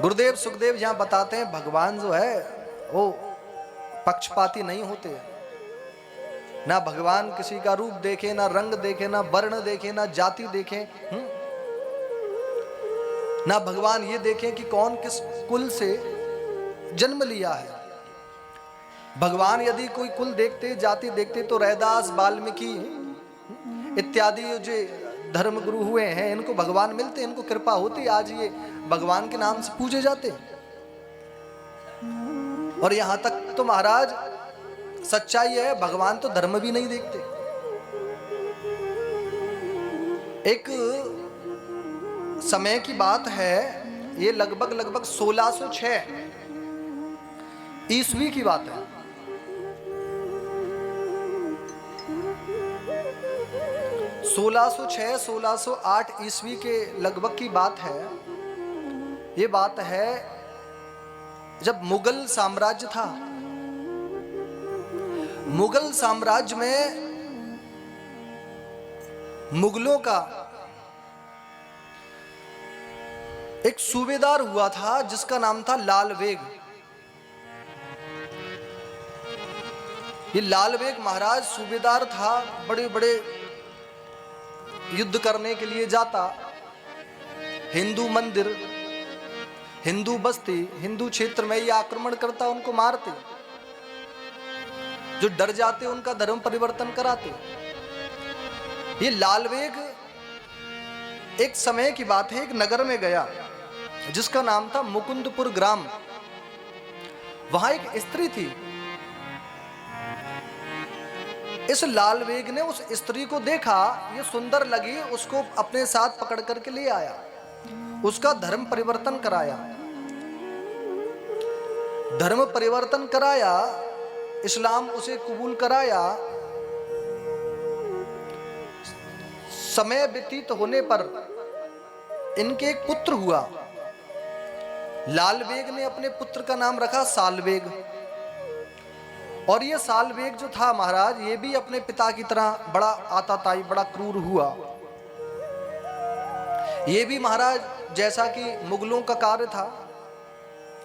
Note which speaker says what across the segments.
Speaker 1: गुरुदेव सुखदेव यहाँ बताते हैं भगवान जो है वो पक्षपाती नहीं होते। ना भगवान किसी का रूप देखे, ना रंग देखे, ना वर्ण देखे, ना जाति देखे, ना भगवान ये देखे कि कौन किस कुल से जन्म लिया है। भगवान यदि कोई कुल देखते, जाति देखते, तो रैदास, वाल्मीकि इत्यादि जो धर्म गुरु हुए हैं इनको भगवान मिलते, इनको कृपा होती, आज ये भगवान के नाम से पूजे जाते। और यहां तक तो महाराज सच्चाई है, भगवान तो धर्म भी नहीं देखते। एक समय की बात है, ये लगभग 1606 ईस्वी की बात है। 1606 1608 ईस्वी के लगभग की बात है। ये बात है जब मुगल साम्राज्य था। मुगल साम्राज्य में मुगलों का एक सूबेदार हुआ था जिसका नाम था लाल बेग। ये लाल बेग महाराज सूबेदार था, बड़े बड़े युद्ध करने के लिए जाता, हिंदू मंदिर, हिंदू बस्ती, हिंदू क्षेत्र में ये आक्रमण करता, उनको मारते, जो डर जाते उनका धर्म परिवर्तन कराते। ये लाल बेग एक समय की बात है, एक नगर में गया जिसका नाम था मुकुंदपुर ग्राम। वहां एक स्त्री थी। इस लाल बेग ने उस स्त्री को देखा, ये सुंदर लगी, उसको अपने साथ पकड़ करके ले आया, उसका धर्म परिवर्तन कराया। धर्म परिवर्तन कराया, इस्लाम उसे कबूल कराया। समय व्यतीत होने पर इनके एक पुत्र हुआ। लाल बेग ने अपने पुत्र का नाम रखा साल बेग। और ये साल बेग जो था महाराज, ये भी अपने पिता की तरह बड़ा आताताई, बड़ा क्रूर हुआ। ये भी महाराज जैसा कि मुगलों का कार्य था,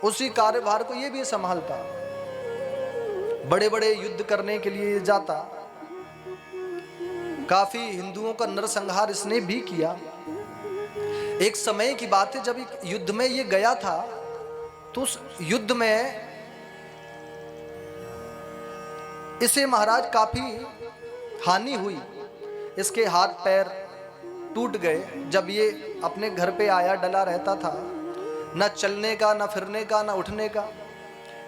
Speaker 1: उसी कार्यभार को ये भी संभालता। बड़े बड़े युद्ध करने के लिए जाता, काफी हिंदुओं का नरसंहार इसने भी किया। एक समय की बात है, जब एक युद्ध में ये गया था, तो उस युद्ध में इसे महाराज काफी हानि हुई, इसके हाथ पैर टूट गए। जब ये अपने घर पे आया, डला रहता था, न चलने का, न फिरने का, न उठने का।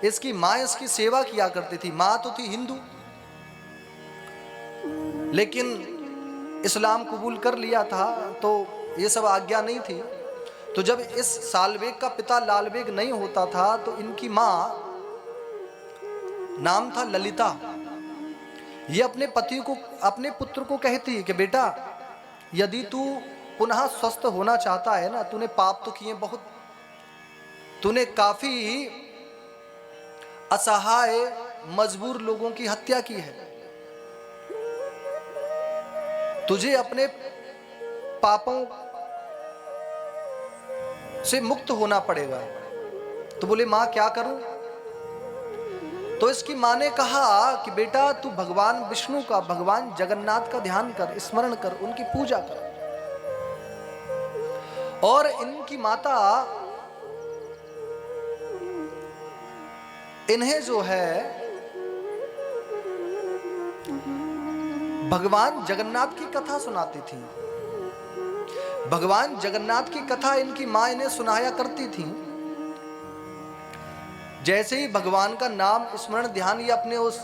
Speaker 1: इसकी माँ इसकी सेवा किया करती थी। माँ तो थी हिंदू, लेकिन इस्लाम कबूल कर लिया था, तो ये सब आज्ञा नहीं थी। तो जब इस सालबेग का पिता लालबेग नहीं होता था, तो इनकी माँ, नाम था ललिता, ये अपने पति को, अपने पुत्र को कहती है कि बेटा, यदि तू पुनः स्वस्थ होना चाहता है ना, तूने पाप तो किए बहुत, तूने काफी असहाय मजबूर लोगों की हत्या की है, तुझे अपने पापों से मुक्त होना पड़ेगा। तो बोले मां क्या करूं? तो इसकी मां ने कहा कि बेटा तू भगवान विष्णु का, भगवान जगन्नाथ का ध्यान कर, स्मरण कर, उनकी पूजा कर। और इनकी माता इन्हें जो है भगवान जगन्नाथ की कथा सुनाती थी। भगवान जगन्नाथ की कथा इनकी मां इन्हें सुनाया करती थी। जैसे ही भगवान का नाम स्मरण ध्यान, ये अपने उस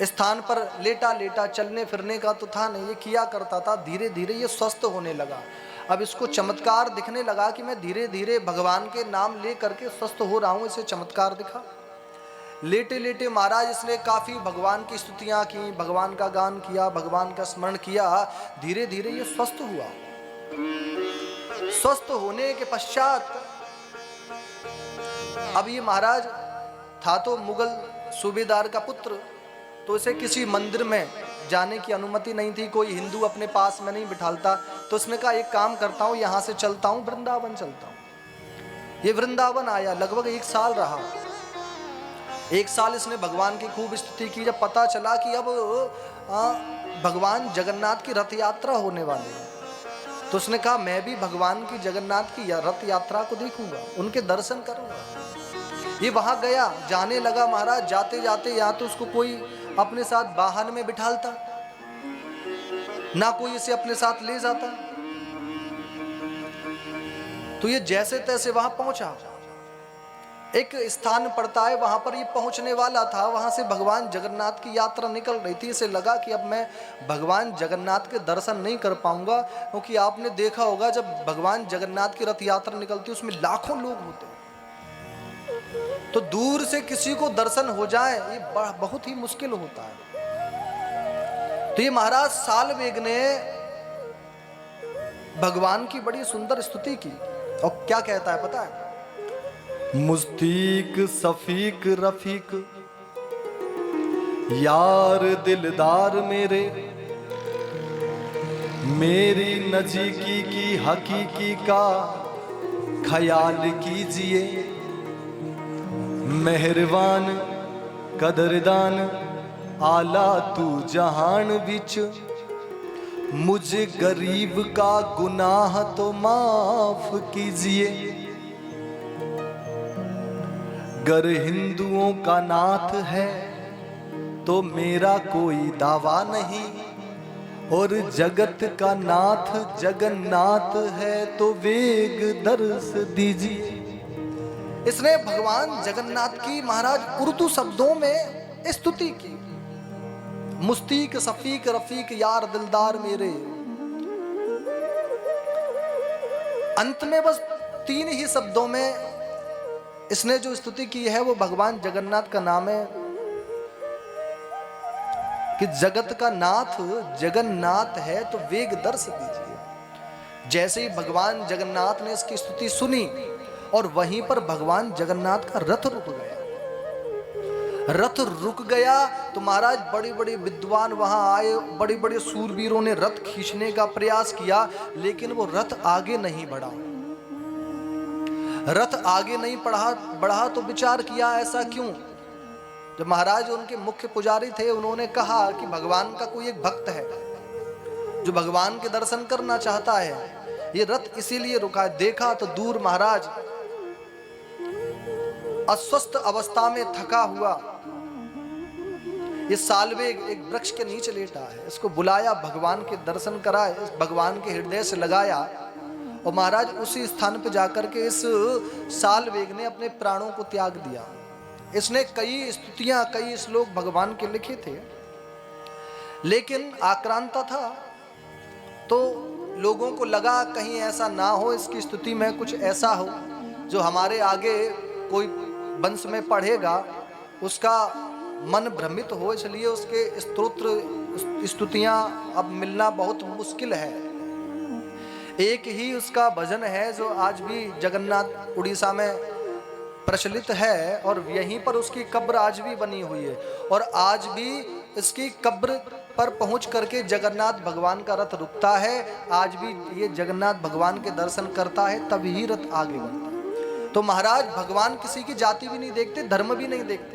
Speaker 1: स्थान पर लेटा लेटा, चलने फिरने का तो था नहीं, ये किया करता था। धीरे धीरे ये स्वस्थ होने लगा। अब इसको चमत्कार दिखने लगा कि मैं धीरे धीरे भगवान के नाम ले करके स्वस्थ हो रहा हूं। इसे चमत्कार दिखा। लेटे लेटे महाराज इसने काफी भगवान की स्तुतियां की, भगवान का गान किया, भगवान का स्मरण किया। धीरे धीरे ये स्वस्थ हुआ। स्वस्थ होने के पश्चात अब ये महाराज था तो मुगल सूबेदार का पुत्र, तो इसे किसी मंदिर में जाने की अनुमति नहीं थी, कोई हिंदू अपने पास में नहीं बिठालता। तो उसने कहा एक काम करता हूँ, यहाँ से चलता हूँ, वृंदावन चलता हूँ। ये वृंदावन आया, लगभग 1 साल रहा। 1 साल इसने भगवान की खूब स्तुति की। जब पता चला कि अब भगवान जगन्नाथ की रथ यात्रा होने वाली है, तो उसने कहा मैं भी भगवान की जगन्नाथ की रथ यात्रा को देखूंगा, उनके दर्शन करूंगा। ये वहां गया, जाने लगा महाराज। जाते जाते या तो उसको कोई अपने साथ वाहन में बिठालता, ना कोई इसे अपने साथ ले जाता। तो ये जैसे तैसे वहां पहुंचा। एक स्थान पड़ता है, वहां पर ये पहुंचने वाला था। वहां से भगवान जगन्नाथ की यात्रा निकल रही थी। इसे लगा कि अब मैं भगवान जगन्नाथ के दर्शन नहीं कर पाऊंगा, क्योंकि आपने देखा होगा जब भगवान जगन्नाथ की रथ यात्रा निकलती है उसमें लाखों लोग होते हैं, तो दूर से किसी को दर्शन हो जाए ये बहुत ही मुश्किल होता है। तो ये महाराज सालवेग ने भगवान की बड़ी सुंदर स्तुति की, और क्या कहता है पता है? मुस्तीक सफीक रफीक यार दिलदार मेरे, मेरी नजीकी की हकीकी का ख्याल कीजिए। मेहरबान कदरदान आला तू जहान बिच, मुझे गरीब का गुनाह तो माफ कीजिए। गर हिंदुओं का नाथ है तो मेरा कोई दावा नहीं, और जगत का नाथ जगन्नाथ है तो वेग दर्श दीजिए। इसने भगवान जगन्नाथ की महाराज उर्दू शब्दों में स्तुति की। मुस्तीक सफीक रफीक यार दिलदार मेरे। अंत में बस 3 ही शब्दों में इसने जो स्तुति की है वो भगवान जगन्नाथ का नाम है कि जगत का नाथ जगन्नाथ है तो वेग दर्श दीजिए। जैसे ही भगवान जगन्नाथ ने इसकी स्तुति सुनी और वहीं पर भगवान जगन्नाथ का रथ रुक गया। रथ रुक गया तो महाराज बड़े बड़े विद्वान वहां आए, बड़े बड़े सूरवीरों ने रथ खींचने का प्रयास किया, लेकिन वो रथ आगे नहीं बढ़ा। रथ आगे नहीं बढ़ा तो विचार किया ऐसा क्यों? जब महाराज उनके मुख्य पुजारी थे, उन्होंने कहा कि भगवान का कोई एक भक्त है जो भगवान के दर्शन करना चाहता है, ये रथ इसीलिए रुका है। देखा तो दूर महाराज अस्वस्थ अवस्था में थका हुआ ये सालवेग एक वृक्ष के नीचे लेटा है। इसको बुलाया, भगवान के दर्शन कराए, भगवान के हृदय से लगाया, और महाराज उसी स्थान पर जाकर के इस सालवेग ने अपने प्राणों को त्याग दिया। इसने कई स्तुतियां कई श्लोक भगवान के लिखे थे, लेकिन आक्रांता था, तो लोगों को लगा कहीं ऐसा ना हो इसकी स्तुति में कुछ ऐसा हो जो हमारे आगे कोई वंश में पढ़ेगा उसका मन भ्रमित हो, इसलिए उसके स्तोत्र स्तुतियां अब मिलना बहुत मुश्किल है। एक ही उसका भजन है जो आज भी जगन्नाथ उड़ीसा में प्रचलित है, और यहीं पर उसकी कब्र आज भी बनी हुई है, और आज भी इसकी कब्र पर पहुंच करके जगन्नाथ भगवान का रथ रुकता है। आज भी ये जगन्नाथ भगवान के दर्शन करता है तभी रथ आगे बढ़ता है। तो महाराज भगवान किसी की जाति भी नहीं देखते, धर्म भी नहीं देखते।